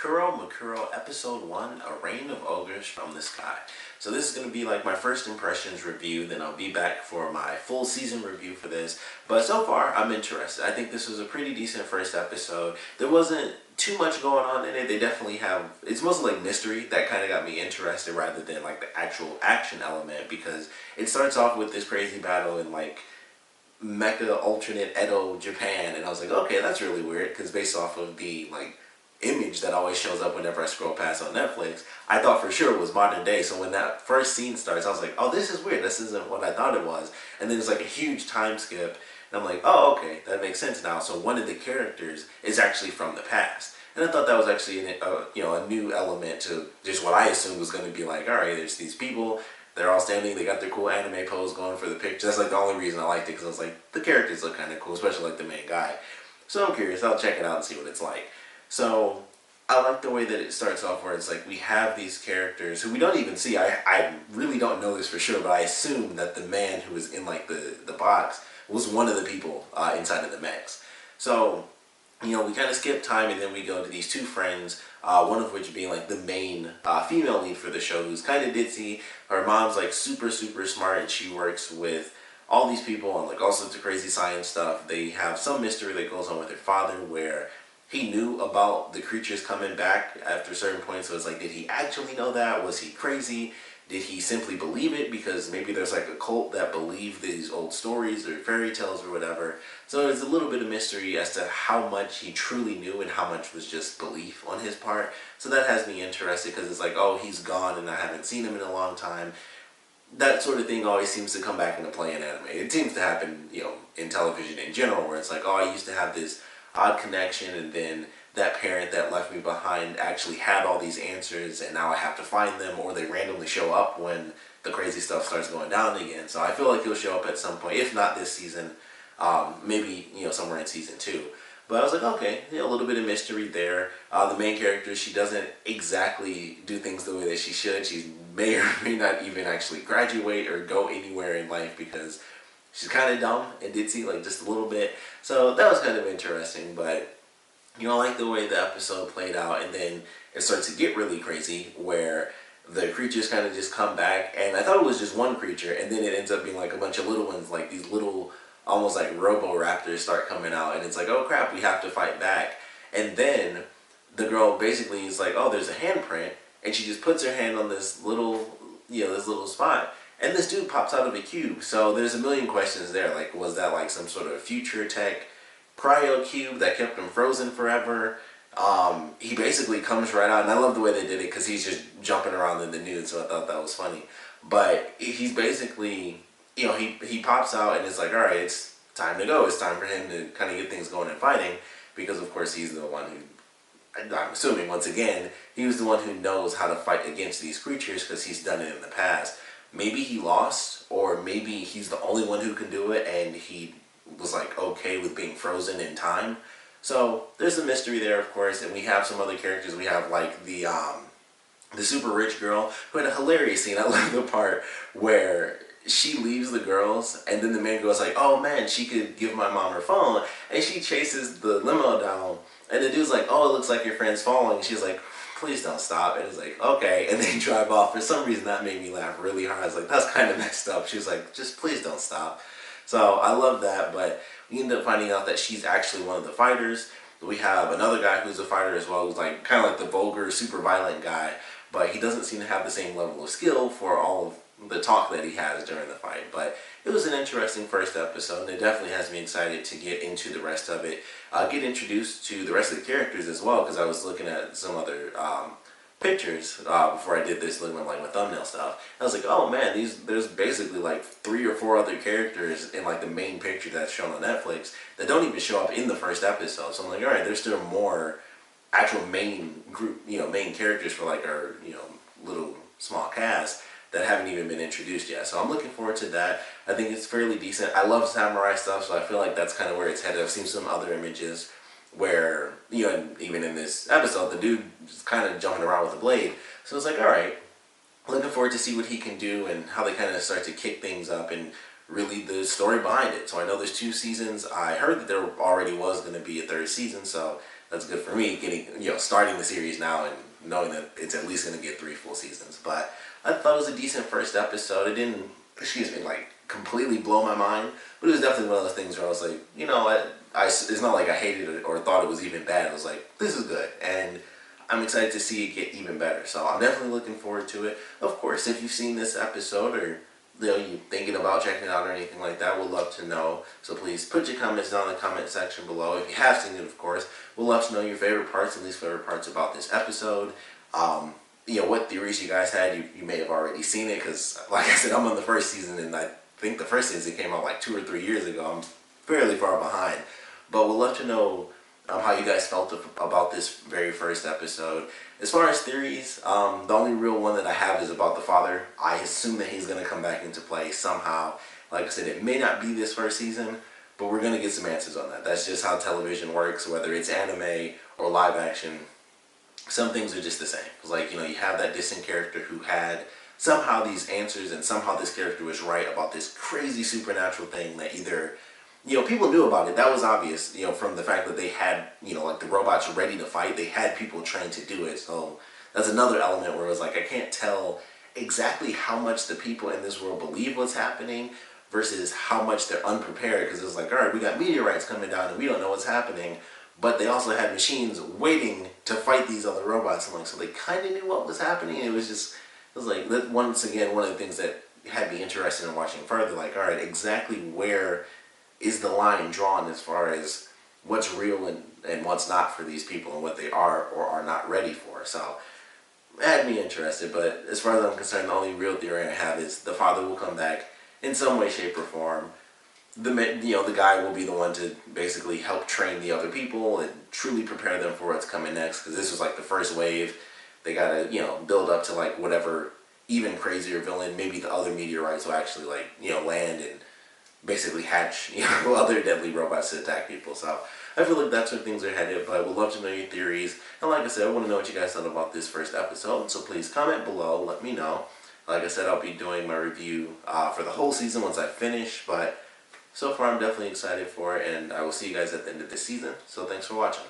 Kuromukuro Episode 1, A Reign of Ogres from the Sky. So this is going to be like my first impressions review, then I'll be back for my full season review for this. But so far, I'm interested. I think this was a pretty decent first episode. There wasn't too much going on in it. They definitely have, it's mostly like mystery that kind of got me interested rather than like the actual action element, because it starts off with this crazy battle in like mecha alternate Edo, Japan, and I was like, okay, that's really weird, because based off of the like image that always shows up whenever I scroll past on Netflix, I thought for sure it was modern day. So when that first scene starts, I was like, oh, this is weird, this isn't what I thought it was. And then it's like a huge time skip, and I'm like, oh, okay, that makes sense now. So one of the characters is actually from the past, and I thought that was actually a new element to just what I assumed was going to be like, all right, there's these people, they're all standing, they got their cool anime pose going for the picture. That's like the only reason I liked it, because I was like, the characters look kind of cool, especially like the main guy. So I'm curious, I'll check it out and see what it's like. So I like the way that it starts off, where it's like we have these characters who we don't even see. I really don't know this for sure, but I assume that the man who was in like the box was one of the people inside of the mechs. So, we kind of skip time, and then we go to these two friends, one of which being like the main female lead for the show, who's kind of ditzy. Her mom's like super smart, and she works with all these people on like all sorts of crazy science stuff. They have some mystery that goes on with her father, where he knew about the creatures coming back after a certain point. So it's like, did he actually know that? Was he crazy? Did he simply believe it because maybe there's like a cult that believe these old stories or fairy tales or whatever? So there's a little bit of mystery as to how much he truly knew and how much was just belief on his part. So that has me interested, because it's like, oh, he's gone and I haven't seen him in a long time. That sort of thing always seems to come back into play in anime. It seems to happen, in television in general, where it's like, oh, I used to have this odd connection, and then that parent that left me behind actually had all these answers, and now I have to find them, or they randomly show up when the crazy stuff starts going down again. So I feel like he'll show up at some point, if not this season, maybe somewhere in season 2. But I was like, okay, a little bit of mystery there. The main character, she doesn't exactly do things the way that she should. She may or may not even actually graduate or go anywhere in life, because she's kind of dumb and ditzy, like just a little bit. So that was kind of interesting, but I like the way the episode played out, and then it starts to get really crazy, where the creatures kind of just come back, and I thought it was just one creature, and then it ends up being like a bunch of little ones, like these little, almost like robo-raptors start coming out, and it's like, oh crap, we have to fight back. And then the girl basically is like, oh, there's a handprint, and she just puts her hand on this little, this little spot, and this dude pops out of a cube. So there's a million questions there, like, was that like some sort of future tech cryo cube that kept him frozen forever? He basically comes right out, and I love the way they did it, because he's just jumping around in the nude, so I thought that was funny. But he's basically, he pops out, and it's like, alright, it's time to go. It's time for him to kind of get things going and fighting, because of course he's the one who, I'm assuming once again, he was the one who knows how to fight against these creatures, because he's done it in the past. Maybe he lost, or maybe he's the only one who can do it, and he was like okay with being frozen in time. So there's a mystery there, of course, and we have some other characters. We have like the super rich girl who had a hilarious scene. I love the part where she leaves the girls, and then the man goes like, oh man, she could give my mom her phone, and she chases the limo down, and the dude's like, oh, it looks like your friend's falling. She's like, please don't stop. And it's like, okay, and they drive off. For some reason that made me laugh really hard. I was like, that's kind of messed up. She's like, just please don't stop. So I love that, but we end up finding out that she's actually one of the fighters. We have another guy who's a fighter as well, who's like kind of like the vulgar, super violent guy, but he doesn't seem to have the same level of skill for all of the talk that he has during the fight. But it was an interesting first episode, and it definitely has me excited to get into the rest of it, get introduced to the rest of the characters as well, because I was looking at some other pictures before I did this, looking at like my thumbnail stuff. I was like, oh man, there's basically like 3 or 4 other characters in like the main picture that's shown on Netflix that don't even show up in the first episode. So I'm like, all right, there's still more actual main group, main characters for like our, little small cast that haven't even been introduced yet. So I'm looking forward to that. I think it's fairly decent. I love samurai stuff, so I feel like that's kind of where it's headed. I've seen some other images where, even in this episode, the dude is kind of jumping around with a blade. So it's like, alright, looking forward to see what he can do and how they kind of start to kick things up and really the story behind it. So I know there's 2 seasons. I heard that there already was going to be a 3rd season, so that's good for me getting, starting the series now and knowing that it's at least going to get 3 full seasons. But I thought it was a decent first episode. It didn't, like completely blow my mind, but it was definitely one of those things where I was like, it's not like I hated it or thought it was even bad. I was like, this is good, and I'm excited to see it get even better. So I'm definitely looking forward to it. Of course, if you've seen this episode or you're thinking about checking it out or anything like that, we'd love to know. So please put your comments down in the comment section below. If you have seen it, of course, we'd love to know your favorite parts and least favorite parts about this episode. What theories you guys had. You may have already seen it because, like I said, I'm on the first season, and I think the first season came out like 2 or 3 years ago. I'm fairly far behind. But we'd love to know how you guys felt about this very first episode. As far as theories, the only real one that I have is about the father. I assume that he's going to come back into play somehow. Like I said, it may not be this first season, but we're going to get some answers on that. That's just how television works, whether it's anime or live action. Some things are just the same. It's like, you have that distant character who had somehow these answers, and somehow this character was right about this crazy supernatural thing that either, people knew about it. That was obvious, from the fact that they had, like the robots ready to fight. They had people trained to do it. So that's another element where it was like, I can't tell exactly how much the people in this world believe what's happening versus how much they're unprepared, because it's like, all right, we got meteorites coming down and we don't know what's happening. But they also had machines waiting to fight these other robots. I'm like, so they kind of knew what was happening. It was like, once again, one of the things that had me interested in watching further. Like, all right, exactly where is the line drawn as far as what's real and what's not for these people, and what they are or are not ready for. So it had me interested. But as far as I'm concerned, the only real theory I have is the father will come back in some way, shape, or form. The guy will be the one to basically help train the other people and truly prepare them for what's coming next, because this was like the first wave. They gotta, build up to like whatever even crazier villain. Maybe the other meteorites will actually like, land and basically hatch, other deadly robots to attack people. So I feel like that's where things are headed, but I would love to know your theories. And like I said, I want to know what you guys thought about this first episode, so please comment below, let me know. Like I said, I'll be doing my review for the whole season once I finish, but so far I'm definitely excited for it, and I will see you guys at the end of the season. So thanks for watching.